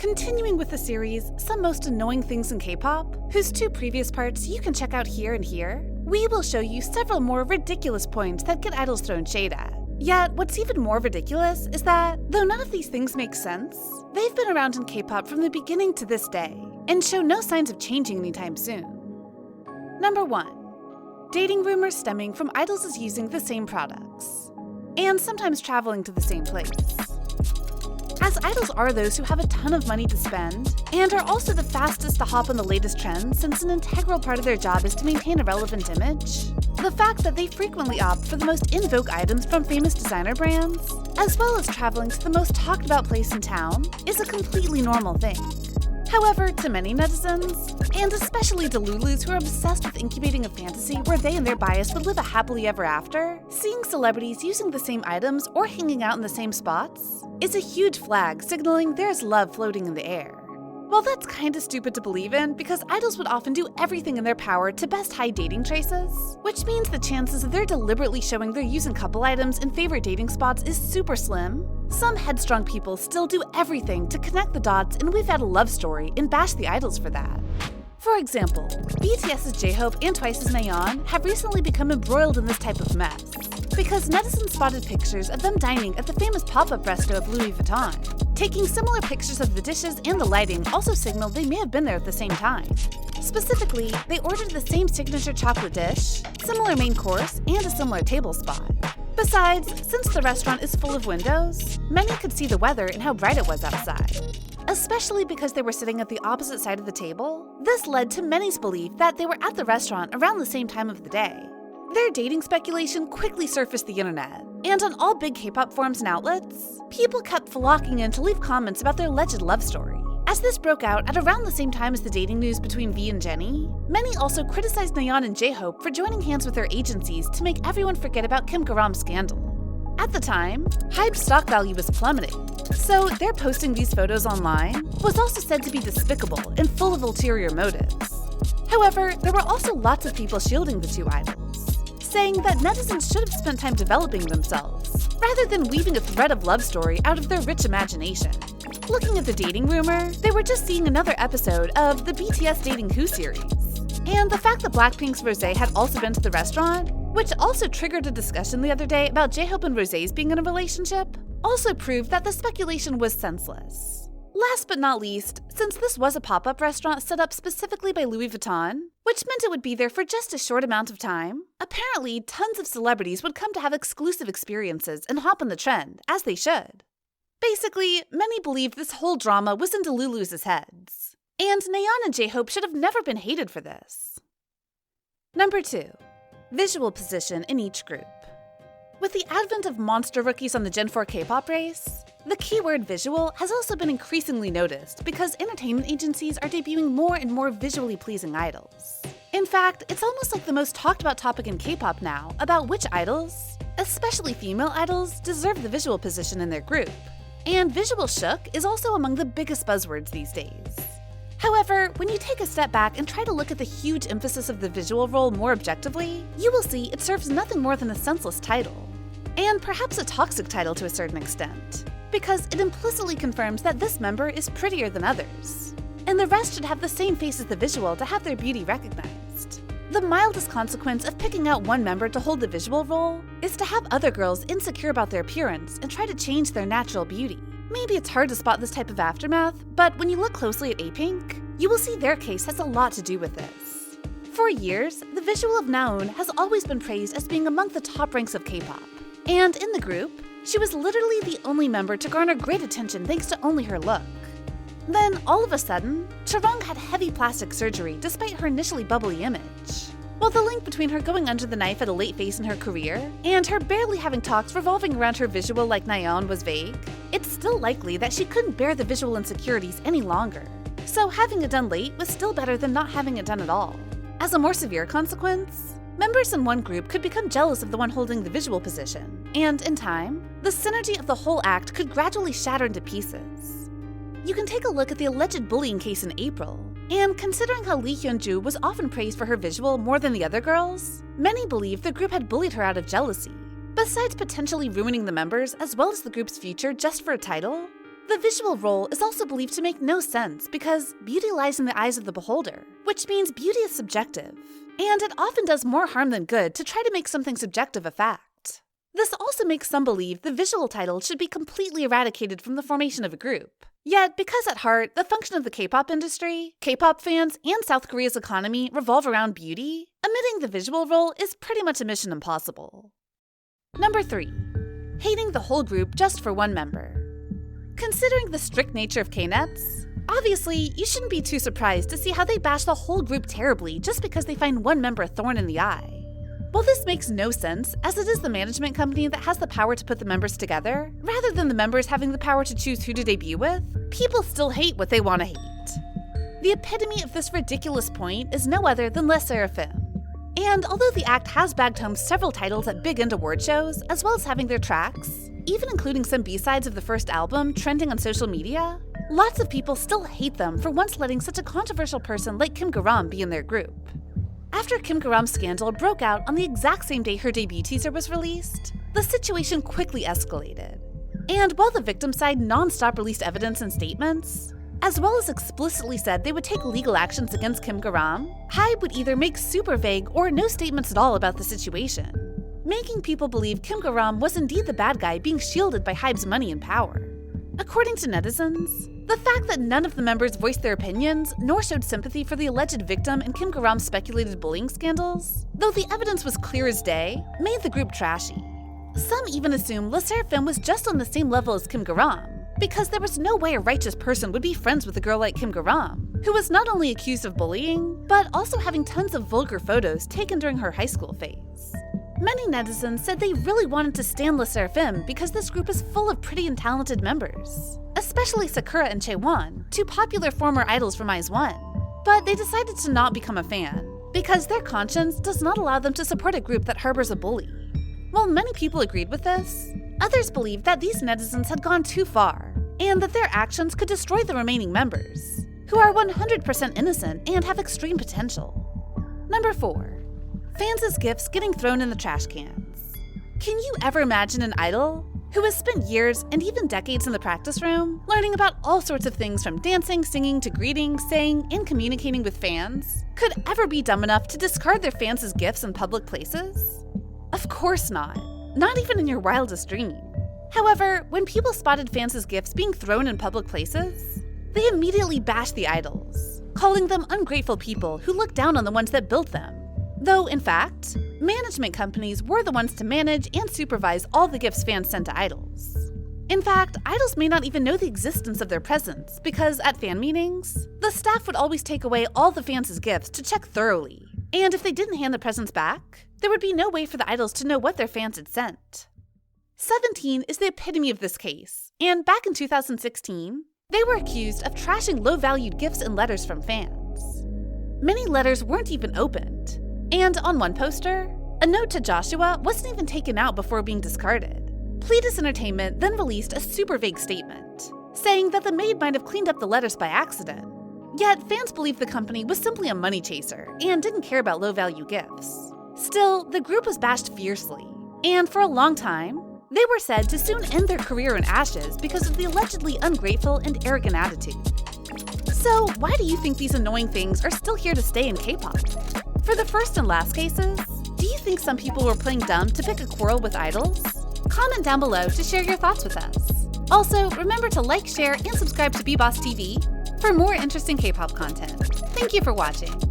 Continuing with the series, Some Most Annoying Things in K-Pop, whose 2 previous parts you can check out here and here, we will show you several more ridiculous points that get idols thrown shade at. Yet, what's even more ridiculous is that, though none of these things make sense, they've been around in K-pop from the beginning to this day, and show no signs of changing anytime soon. Number 1. Dating rumors stemming from idols using the same products, and sometimes traveling to the same place. As idols are those who have a ton of money to spend, and are also the fastest to hop on the latest trends since an integral part of their job is to maintain a relevant image, the fact that they frequently opt for the most in vogue items from famous designer brands, as well as traveling to the most talked about place in town, is a completely normal thing. However, to many netizens, and especially to Lulus who are obsessed with incubating a fantasy where they and their bias would live a happily ever after, seeing celebrities using the same items or hanging out in the same spots is a huge flag signaling there's love floating in the air. While that's kinda stupid to believe in because idols would often do everything in their power to best hide dating traces, which means the chances of they're deliberately showing they're using couple items in favorite dating spots is super slim, some headstrong people still do everything to connect the dots and we've had a love story and bash the idols for that. For example, BTS's J-Hope and Twice's Nayeon have recently become embroiled in this type of mess, because netizens spotted pictures of them dining at the famous pop-up resto of Louis Vuitton. Taking similar pictures of the dishes and the lighting also signaled they may have been there at the same time. Specifically, they ordered the same signature chocolate dish, similar main course, and a similar table spot. Besides, since the restaurant is full of windows, many could see the weather and how bright it was outside. Especially because they were sitting at the opposite side of the table, this led to many's belief that they were at the restaurant around the same time of the day. Their dating speculation quickly surfaced the internet, and on all big K-pop forums and outlets, people kept flocking in to leave comments about their alleged love story. As this broke out at around the same time as the dating news between V and Jennie, many also criticized Nayeon and J-Hope for joining hands with their agencies to make everyone forget about Kim Garam's scandal. At the time, HYBE's stock value was plummeting, so their posting these photos online was also said to be despicable and full of ulterior motives. However, there were also lots of people shielding the 2 idols, saying that netizens should have spent time developing themselves, rather than weaving a thread of love story out of their rich imagination. Looking at the dating rumor, they were just seeing another episode of the BTS Dating Who series. And the fact that Blackpink's Rosé had also been to the restaurant, which also triggered a discussion the other day about J-Hope and Rosé's being in a relationship, also proved that the speculation was senseless. Last but not least, since this was a pop-up restaurant set up specifically by Louis Vuitton, which meant it would be there for just a short amount of time, apparently tons of celebrities would come to have exclusive experiences and hop on the trend, as they should. Basically, many believed this whole drama was into Lulus' heads, and Nayeon and J-Hope should have never been hated for this. Number 2. Visual position in each group. With the advent of monster rookies on the Gen 4 K-pop race, the keyword visual has also been increasingly noticed because entertainment agencies are debuting more and more visually pleasing idols. In fact, it's almost like the most talked about topic in K-pop now about which idols, especially female idols, deserve the visual position in their group. And visual shook is also among the biggest buzzwords these days. However, when you take a step back and try to look at the huge emphasis of the visual role more objectively, you will see it serves nothing more than a senseless title. And perhaps a toxic title to a certain extent, because it implicitly confirms that this member is prettier than others, and the rest should have the same face as the visual to have their beauty recognized. The mildest consequence of picking out one member to hold the visual role is to have other girls insecure about their appearance and try to change their natural beauty. Maybe it's hard to spot this type of aftermath, but when you look closely at A-Pink, you will see their case has a lot to do with this. For years, the visual of Naeun has always been praised as being among the top ranks of K-pop, and in the group, she was literally the only member to garner great attention thanks to only her look. Then, all of a sudden, Charang had heavy plastic surgery despite her initially bubbly image. While the link between her going under the knife at a late phase in her career and her barely having talks revolving around her visual like Nayeon was vague, it's still likely that she couldn't bear the visual insecurities any longer. So having it done late was still better than not having it done at all. As a more severe consequence, members in one group could become jealous of the one holding the visual position, and in time, the synergy of the whole act could gradually shatter into pieces. You can take a look at the alleged bullying case in April, and considering how Lee Hyunju was often praised for her visual more than the other girls, many believe the group had bullied her out of jealousy. Besides potentially ruining the members as well as the group's future just for a title, The visual role is also believed to make no sense because beauty lies in the eyes of the beholder, which means beauty is subjective, and it often does more harm than good to try to make something subjective a fact. This also makes some believe the visual title should be completely eradicated from the formation of a group. Yet, because at heart, the function of the K-pop industry, K-pop fans, and South Korea's economy revolve around beauty, omitting the visual role is pretty much a mission impossible. Number 3. Hating the whole group just for one member. Considering the strict nature of K-nets, obviously, you shouldn't be too surprised to see how they bash the whole group terribly just because they find one member a thorn in the eye. While this makes no sense, as it is the management company that has the power to put the members together, rather than the members having the power to choose who to debut with, people still hate what they want to hate. The epitome of this ridiculous point is no other than Les Seraphim. And although the act has bagged home several titles at big end award shows, as well as having their tracks, even including some B-sides of the first album, trending on social media, lots of people still hate them for once letting such a controversial person like Kim Garam be in their group. After Kim Garam's scandal broke out on the exact same day her debut teaser was released, the situation quickly escalated. And while the victim side non-stop released evidence and statements, as well as explicitly said they would take legal actions against Kim Garam, HYBE would either make super vague or no statements at all about the situation, making people believe Kim Garam was indeed the bad guy being shielded by HYBE's money and power. According to netizens, the fact that none of the members voiced their opinions nor showed sympathy for the alleged victim in Kim Garam's speculated bullying scandals, though the evidence was clear as day, made the group trashy. Some even assume Les Seraphim was just on the same level as Kim Garam, because there was no way a righteous person would be friends with a girl like Kim Garam, who was not only accused of bullying, but also having tons of vulgar photos taken during her high school phase. Many netizens said they really wanted to stan Les Seraphim because this group is full of pretty and talented members, especially Sakura and Chaewon, two popular former idols from IZ*ONE. But they decided to not become a fan, because their conscience does not allow them to support a group that harbors a bully. While many people agreed with this, others believed that these netizens had gone too far, and that their actions could destroy the remaining members, who are 100% innocent and have extreme potential. Number 4. Fans' gifts getting thrown in the trash cans. Can you ever imagine an idol who has spent years and even decades in the practice room, learning about all sorts of things from dancing, singing, to greeting, saying, and communicating with fans, could ever be dumb enough to discard their fans' gifts in public places? Of course not even in your wildest dream. However, when people spotted fans' gifts being thrown in public places, they immediately bashed the idols, calling them ungrateful people who look down on the ones that built them. Though, in fact, management companies were the ones to manage and supervise all the gifts fans sent to idols. In fact, idols may not even know the existence of their presents because at fan meetings, the staff would always take away all the fans' gifts to check thoroughly. And if they didn't hand the presents back, there would be no way for the idols to know what their fans had sent. 17 is the epitome of this case, and back in 2016, they were accused of trashing low-valued gifts and letters from fans. Many letters weren't even opened. And on one poster, a note to Joshua wasn't even taken out before being discarded. Pledis Entertainment then released a super vague statement, saying that the maid might have cleaned up the letters by accident. Yet fans believed the company was simply a money chaser and didn't care about low-value gifts. Still, the group was bashed fiercely, and for a long time, they were said to soon end their career in ashes because of the allegedly ungrateful and arrogant attitude. So why do you think these annoying things are still here to stay in K-pop? For the first and last cases, do you think some people were playing dumb to pick a quarrel with idols? Comment down below to share your thoughts with us. Also, remember to like, share, and subscribe to BeBoss TV for more interesting K-pop content. Thank you for watching.